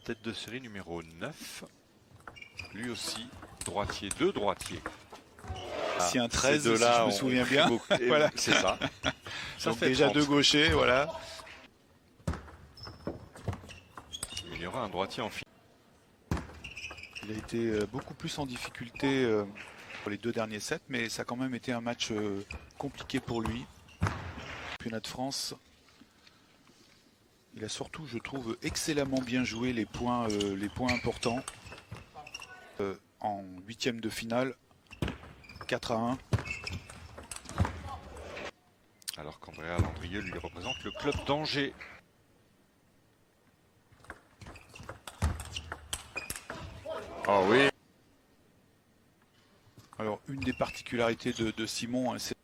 tête de série numéro 9. Lui aussi, droitier, deux droitiers. Si un 13, si je me souviens bien. Voilà. C'est ça. Ça Donc fait déjà 30. deux gauchers, voilà. Il y aura un droitier en finale. Il a été beaucoup plus en difficulté pour les deux derniers sets, mais ça a quand même été un match compliqué pour lui. Championnat de France. Il a surtout, je trouve, excellemment bien joué les points importants. En huitième de finale, 4-1. Alors qu'Andrea Landrieux lui représente le club d'Angers. Oh oui. Alors une des particularités de Simon, hein, c'est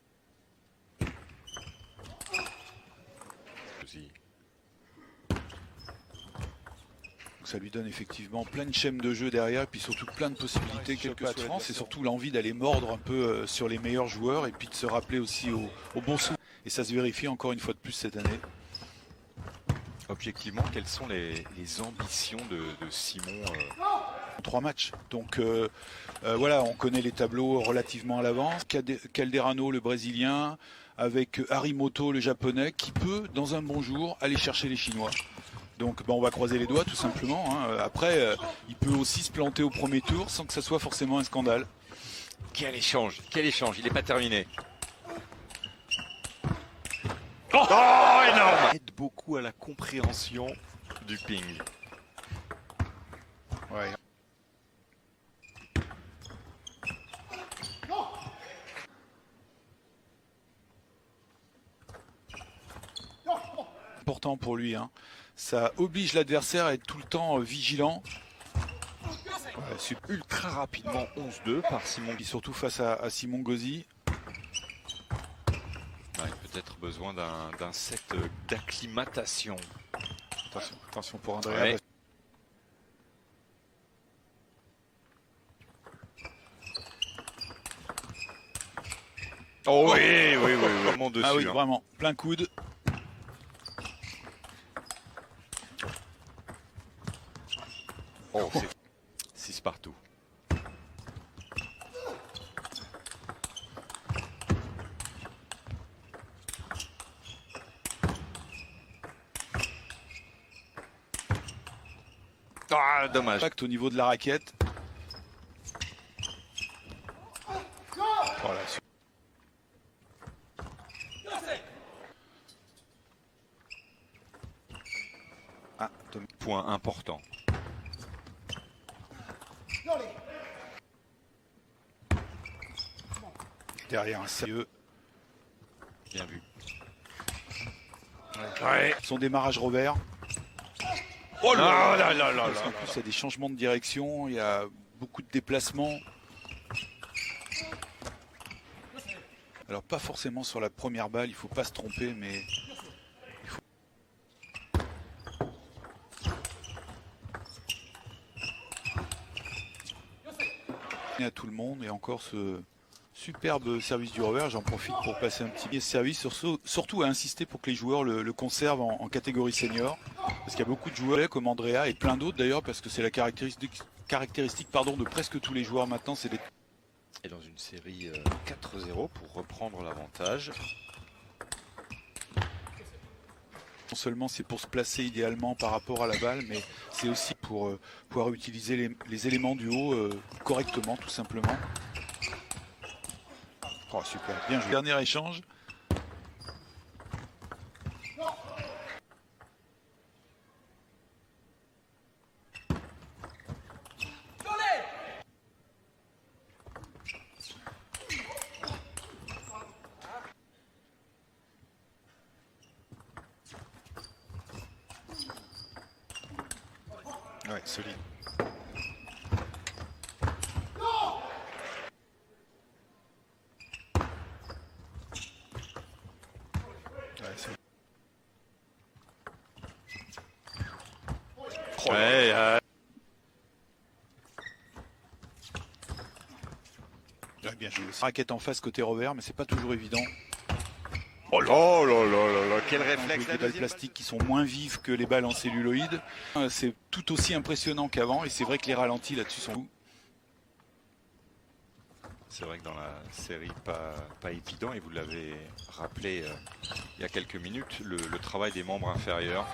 ça lui donne effectivement plein de schèmes de jeu derrière, et puis surtout plein de possibilités, quel que soit de France, et surtout l'envie d'aller mordre un peu sur les meilleurs joueurs, et puis de se rappeler aussi au bon soin. Et ça se vérifie encore une fois de plus cette année. Objectivement, quelles sont les ambitions de Simon 3 matchs. Donc voilà, on connaît les tableaux relativement à l'avance. Calderano, le Brésilien, avec Harimoto, le Japonais, qui peut, dans un bon jour, aller chercher les Chinois. Donc on va croiser les doigts tout simplement. Hein. Après, il peut aussi se planter au premier tour sans que ça soit forcément un scandale. Quel échange, il n'est pas terminé. Oh, énorme! Aide beaucoup à la compréhension du ping. Ouais. Important pour lui, hein. Ça oblige l'adversaire à être tout le temps vigilant. Ouais, ultra rapidement 11-2 par Simon. Et surtout face à Simon Gauzy. Ouais, peut-être besoin d'un set d'acclimatation. Attention pour Andrea. Ouais. Oh oui, vraiment dessus. Ah oui, hein. vraiment, plein coude. Oh, c'est 6 partout. Ah, dommage. Impact au niveau de la raquette. Voilà. Ah, point important. Derrière un sérieux. Bien vu. Ouais. Son démarrage revers. Oh là là là là Parce qu'en plus, il y a des changements de direction, il y a beaucoup de déplacements. Alors pas forcément sur la première balle, il ne faut pas se tromper, mais il faut... à tout le monde, et encore ce superbe service du revers. J'en profite pour passer un petit service, surtout à insister pour que les joueurs le conservent en catégorie senior, parce qu'il y a beaucoup de joueurs comme Andrea et plein d'autres d'ailleurs, parce que c'est la caractéristique de presque tous les joueurs maintenant, c'est des... Et dans une série 4-0 pour reprendre l'avantage. Non seulement c'est pour se placer idéalement par rapport à la balle, mais c'est aussi pour pouvoir utiliser les éléments du haut correctement, tout simplement. Oh super, bien joué. Dernier échange. Ouais, solide. Ouais, bien joué. Raquette en face côté revers, mais c'est pas toujours évident. Oh là là là là là, quel réflexe! Des balles plastiques qui sont moins vives que les balles en celluloïd. C'est tout aussi impressionnant qu'avant et c'est vrai que les ralentis là-dessus sont... C'est vrai que dans la série, pas évident, et vous l'avez rappelé il y a quelques minutes, le travail des membres inférieurs.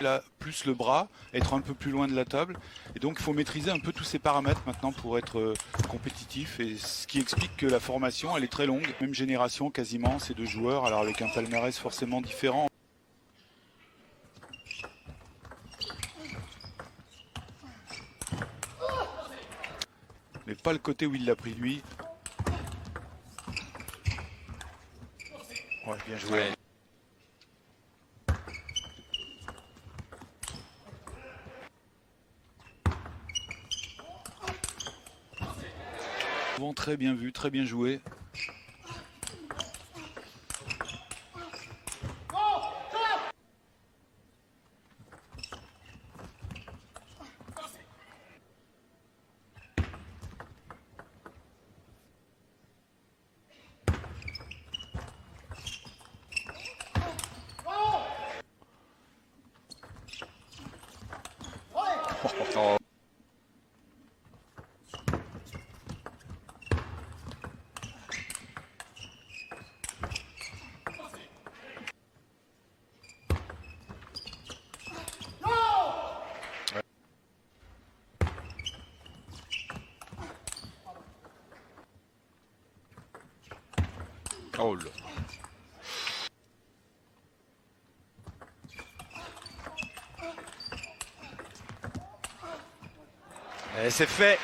Là, plus le bras, être un peu plus loin de la table. Et donc, il faut maîtriser un peu tous ces paramètres maintenant pour être compétitif. Et ce qui explique que la formation, elle est très longue. Même génération quasiment, ces deux joueurs, alors avec un palmarès forcément différent. Mais pas le côté où il l'a pris lui. Ouais, bien joué. Ouais. Très bien vu, très bien joué. Oh. Oh là. Et c'est fait.